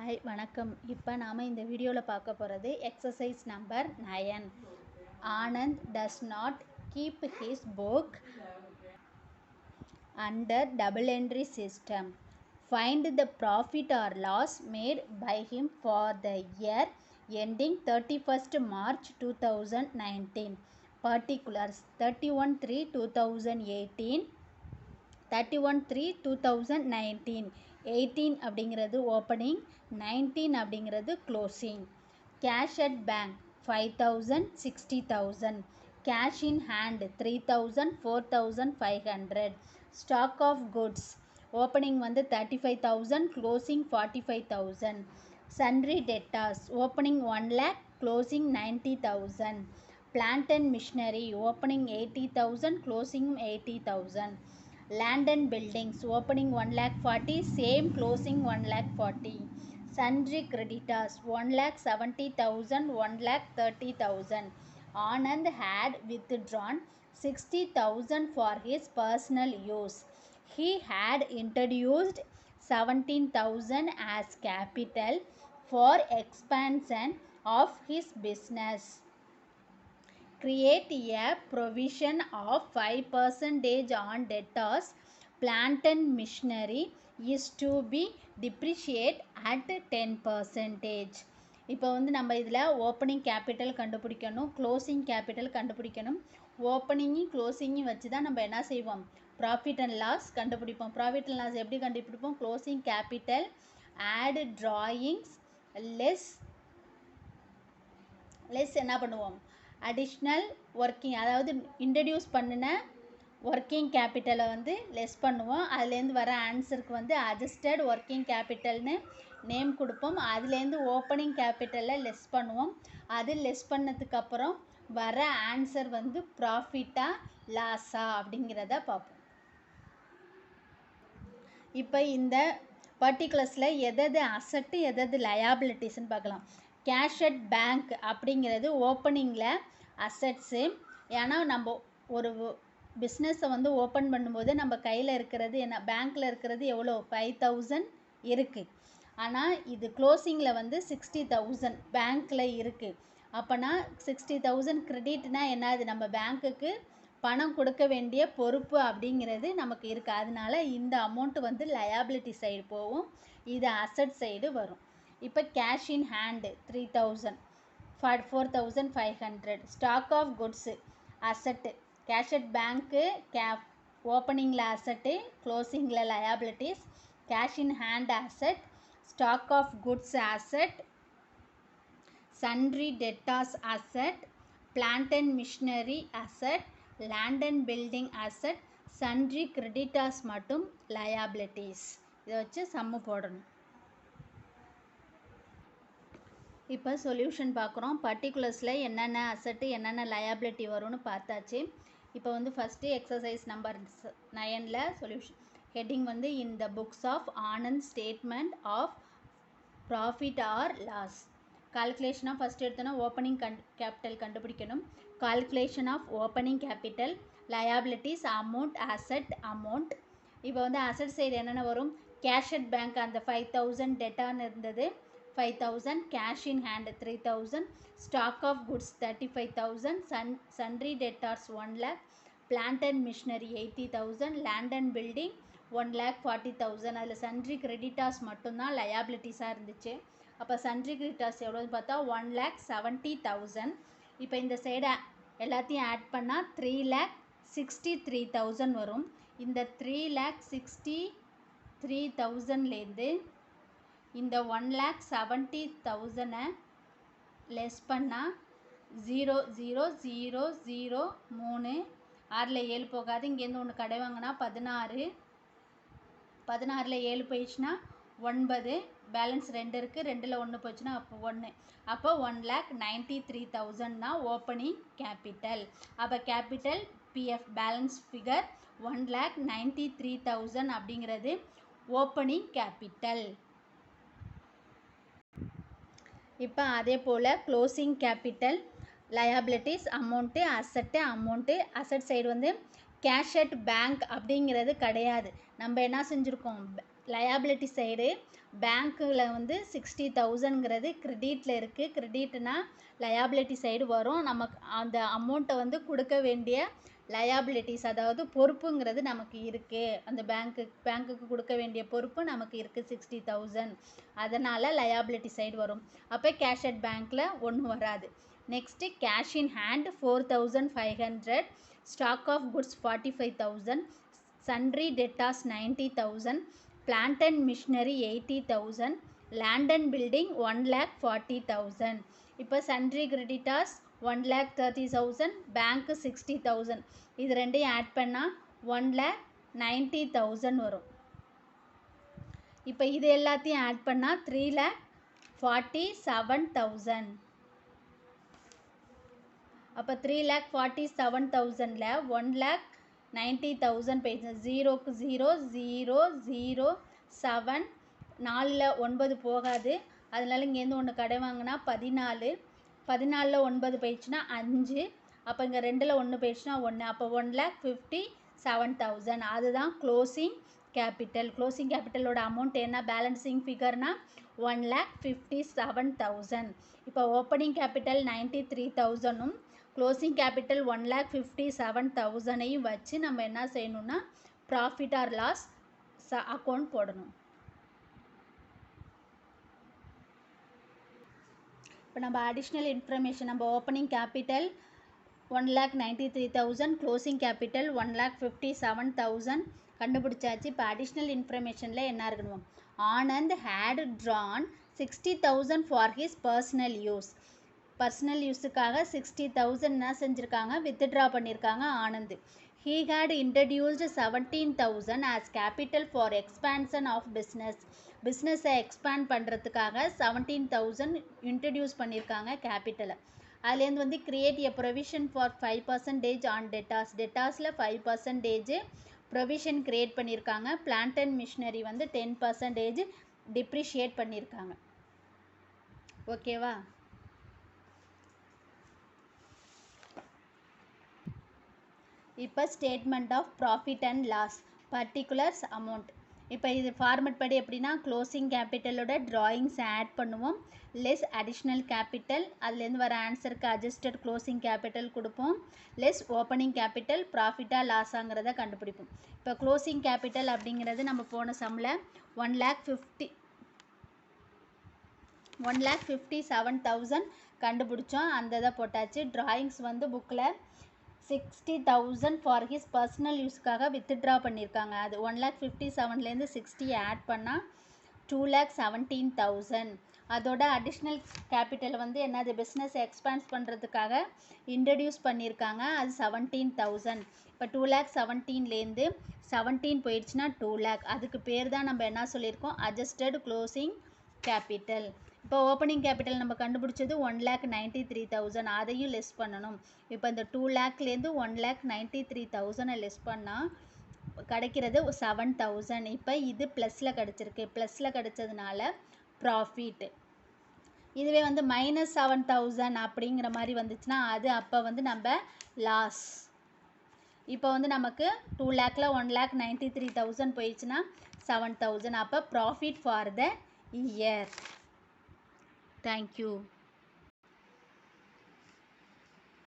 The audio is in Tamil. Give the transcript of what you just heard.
ஹாய் வணக்கம். இப்போ நாம் இந்த வீடியோவில் பார்க்க போகிறது exercise number 9. Anand does not keep his book under double entry system. Find the profit or loss made by him for the year ending 31st March 2019. Particulars 31/3/2018, 31/3/2019. 18 அப்படிங்கிறது ஓப்பனிங், 19 அப்படிங்கிறது closing. Cash at bank 5,000 60,000. Cash in hand 3,000 4,500. Stock of goods opening வந்து 35,000, closing 45,000. Sundry debtors opening 1 lakh, closing 90,000. Plant and machinery opening 80,000, closing 80,000. Land and buildings opening 1 lakh 40, same closing 1 lakh 40. Sundry creditors 1 lakh 70,000, 1 lakh 30,000. Anand had withdrawn 60,000 for his personal use. He had introduced 17,000 as capital for expansion of his business. Create a provision of 5% on debtors. Plant and machinery is to be depreciated at 10%. இப்போ வந்து நம்ம இதில் ஓப்பனிங் கேபிட்டல் கண்டுபிடிக்கணும், க்ளோசிங் கேபிட்டல் கண்டுபிடிக்கணும். ஓப்பனிங்கும் க்ளோசிங்கும் வச்சு தான் நம்ம என்ன செய்வோம், ப்ராஃபிட் அண்ட் லாஸ் கண்டுபிடிப்போம். ப்ராஃபிட் அண்ட் லாஸ் எப்படி கண்டுபிடிப்போம், closing capital add drawings less என்ன பண்ணுவோம், அடிஷ்னல் ஒர்க்கிங், அதாவது இன்ட்ரடியூஸ் பண்ணின ஒர்க்கிங் கேபிட்டலை வந்து லெஸ் பண்ணுவோம். அதுலேருந்து வர ஆன்சருக்கு வந்து அட்ஜஸ்டட் ஒர்க்கிங் கேபிட்டல்னு நேம் கொடுப்போம். அதுலேருந்து ஓப்பனிங் கேபிட்டலை லெஸ் பண்ணுவோம். அது லெஸ் பண்ணதுக்கப்புறம் வர ஆன்சர் வந்து ப்ராஃபிட்டா லாஸா அப்படிங்கிறத பார்ப்போம். இப்போ இந்த பர்டிகுலர்ஸில் எதது அசட்டு எதது லயாபிலிட்டிஸ்ன்னு பார்க்கலாம். கேஷ் அட் பேங்க் அப்படிங்கிறது ஓப்பனிங்கில் அசட்ஸு. ஏன்னா நம்ம ஒரு பிஸ்னஸை வந்து ஓப்பன் பண்ணும்போது நம்ம கையில் இருக்கிறது என்ன, பேங்க்கில் இருக்கிறது எவ்வளோ 5,000 இருக்குது. ஆனால் இது க்ளோசிங்கில் வந்து 60,000 பேங்க்கில் இருக்குது. அப்போனா 60,000 கிரெடிட்னா என்னது, நம்ம பேங்க்குக்கு பணம் கொடுக்க வேண்டிய பொறுப்பு அப்படிங்கிறது நமக்கு இருக்குது. அதனால இந்த அமௌண்ட்டு வந்து லயாபிலிட்டி சைடு போகும், இது அசட் சைடு வரும். இப்போ cash in hand 3,000, 4,500. Stock of goods asset. Cash at bank ஓப்பனிங்கில் அசட்டு, க்ளோசிங்கில் liabilities. Cash in hand asset, stock of goods asset, sundry debtors asset, plant and machinery asset, land and building asset, sundry creditors மட்டும் லயாபிலிட்டிஸ். இதை வச்சு சம்மு போடணும். இப்போ சொல்யூஷன் பார்க்குறோம். பர்டிகுலர்ஸில் என்னென்ன அசட்டு என்னென்ன லயாபிலிட்டி வரும்னு பார்த்தாச்சு. இப்போ வந்து ஃபஸ்ட்டு எக்ஸசைஸ் நம்பர் 9ல் சொல்யூஷன் ஹெட்டிங் வந்து in the books of Anand statement of profit or loss. கால்குலேஷனாக ஃபஸ்ட் எடுத்தோன்னா ஓப்பனிங் கேபிட்டல் கண்டுபிடிக்கணும். Calculation of opening capital, liabilities, amount, asset, amount. இப்போ வந்து அசட் சைடு என்னென்ன வரும், கேஷ் அட் பேங்க் அந்த 5,000 டெட்டான்னு இருந்தது 5,000, cash in hand 3,000, stock of goods 35,000, sundry debtors 1 lakh, plant and machinery 80,000, land and building 1,40,000. அதில் சன்ட்ரி கிரெடிட்டாஸ் மட்டும்தான் லயாபிலிட்டிஸாக இருந்துச்சு. அப்போ சன்ட்ரி கிரெடிட்டாஸ் எவ்வளோன்னு பார்த்தா 1,70,000. இப்போ இந்த சைடு எல்லாத்தையும் ஆட் பண்ணால் 3,63,000 வரும். இந்த 3,63,000லேருந்து இந்த 1,70,000 லெஸ் பண்ணால் 0,0,0,0 3, 6ல் 7 போகாது. இங்கேருந்து ஒன்று கடை வாங்கினா 16, 16ல் 7 போயிடுச்சுன்னா 9, பேலன்ஸ் 2 இருக்குது, 2ல் 1 போச்சுன்னா அப்போ 1. அப்போ 1,93,000 தான் ஓப்பனிங் கேபிட்டல். அப்போ கேபிட்டல் பிஎஃப் பேலன்ஸ் ஃபிகர் 1,93,000 அப்படிங்கிறது ஓப்பனிங் கேபிட்டல். இப்போ அதே போல் க்ளோசிங் கேபிட்டல், லயாபிலிட்டிஸ், அமௌண்ட்டு, அசட்டு, அமௌண்ட்டு. அசட் சைடு வந்து கேஷ் அட் பேங்க் அப்படிங்கிறது கிடையாது. நம்ம என்ன செஞ்சுருக்கோம், லயபிலிட்டி சைடு பேங்க்கில் வந்து 60,000ங்கிறது கிரெடிட்டில் இருக்குது. கிரெடிட்னா லயபிலிட்டி சைடு வரும். நமக்கு அந்த அமௌண்ட்டை வந்து கொடுக்க வேண்டிய லயபிலிட்டிஸ், அதாவது பொறுப்புங்கிறது நமக்கு இருக்குது. அந்த பேங்க்குக்கு கொடுக்க வேண்டிய பொறுப்பு நமக்கு இருக்குது 60,000. அதனால் லயபிலிட்டி சைடு வரும். அப்போ கேஷ் அட் பேங்க்கில் ஒன்றும் வராது. Next cash in hand 4,500, stock of goods 45,000, sundry debtors 90,000, plant and machinery 80,000, land and building 1,40,000. இப்போ sundry creditors 1,30,000, bank 60,000. இது ரெண்டையும் ஆட் பண்ணால் 1,90,000 வரும். இப்போ இது எல்லாத்தையும் ஆட் பண்ணால் 3,47,000. அப்போ 3,47,000ல் 1,90,000 போயிடுச்சு. 0க்கு 0, 0, 0, 7, 4ல் 9 போகாது. அதனால இங்கேருந்து ஒன்று கடை வாங்கினா 14, 14ல் 9 போயிடுச்சுன்னா 5, அப்போ இங்கே 2ல் 1 போயிடுச்சுன்னா 1, அப்போ 1,57,000. அதுதான் க்ளோசிங் கேபிட்டல். க்ளோசிங் கேபிட்டலோட அமௌண்ட் என்ன, பேலன்சிங் ஃபிகர்னால் 1,57,000. இப்போ ஓப்பனிங் கேபிட்டல் 93,000ம் க்ளோசிங் கேபிட்டல் 1,57,000ஐயும் வச்சு நம்ம என்ன செய்யணும்னா ப்ராஃபிட் ஆர் லாஸ் அக்கௌண்ட் போடணும். இப்போ நம்ம அடிஷ்னல் இன்ஃபர்மேஷன், நம்ம ஓப்பனிங் கேபிட்டல் 1,93,000, க்ளோசிங் கேபிட்டல் 1,57,000 கண்டுபிடிச்சாச்சு. இப்போ அடிஷ்னல் இன்ஃபர்மேஷனில் என்ன இருக்கணும், Anand had drawn 60,000 for his personal use. Personal யூஸுக்காக 60,000 என்ன செஞ்சுருக்காங்க, வித்ட்ரா பண்ணியிருக்காங்க Anand. He had introduced 17,000 as capital for expansion of பிஸ்னஸை எக்ஸ்பேண்ட் பண்ணுறதுக்காக 17,000 இன்ட்ரடியூஸ் பண்ணியிருக்காங்க கேபிட்டலை. அதுலேருந்து வந்து create a provision for 5% on டெட்டாஸில் 5% ப்ரொவிஷன் க்ரியேட் பண்ணியிருக்காங்க. பிளான்ட் அண்ட் மிஷினரி வந்து 10% டிப்ரிஷியேட் பண்ணியிருக்காங்க. ஓகேவா? இப்போ statement of profit and loss, particulars, amount. இப்போ இது ஃபார்மேட் படி எப்படின்னா, க்ளோசிங் கேபிட்டலோட ட்ராயிங்ஸை ஆட் பண்ணுவோம், லெஸ் அடிஷ்னல் கேபிட்டல், அதுலேருந்து வர ஆன்சருக்கு அட்ஜஸ்டட் க்ளோசிங் கேபிட்டல் கொடுப்போம், லெஸ் ஓப்பனிங் கேபிட்டல், ப்ராஃபிட்டாக லாஸாங்கிறத கண்டுபிடிப்போம். இப்போ க்ளோசிங் கேபிட்டல் அப்படிங்கிறது நம்ம போன சம்மில் 1,57,000 கண்டுபிடிச்சோம். அந்த இதை போட்டாச்சு. ட்ராயிங்ஸ் வந்து புக்கில் 60,000 ஃபார் ஹிஸ் பர்சனல் யூஸ்க்காக வித்ட்ரா பண்ணியிருக்காங்க. அது 1,57,000லேருந்து 60 ஆட் பண்ணால் 2,17,000. அதோட அடிஷ்னல் கேபிட்டல் வந்து என்னது, பிஸ்னஸ் எக்ஸ்பேன்ஸ் பண்ணுறதுக்காக இன்ட்ரடியூஸ் பண்ணியிருக்காங்க. அது 17,000. இப்போ 2,17,000லேருந்து 17 போயிடுச்சுன்னா 2,00,000. அதுக்கு பேர் தான் நம்ம என்ன சொல்லியிருக்கோம், அட்ஜஸ்டட் க்ளோசிங் கேபிட்டல். இப்போ ஓப்பனிங் கேபிட்டல் நம்ம கண்டுபிடிச்சது 1,93,000, அதையும் லெஸ் பண்ணணும். இப்போ இந்த 2,00,000லேருந்து 1,93,000 லெஸ் பண்ணால் கிடைக்கிறது 7,000. இப்போ இது ப்ளஸில் கிடச்சிருக்கு. ப்ளஸில் கிடச்சதுனால ப்ராஃபிட். இதுவே வந்து -7,000 அப்படிங்கிற மாதிரி வந்துச்சுன்னா அது அப்போ வந்து நம்ம லாஸ். இப்போ வந்து நமக்கு 2,00,000ல் 1,93,000 போயிடுச்சுன்னா 7,000. அப்போ profit for the year. Thank you.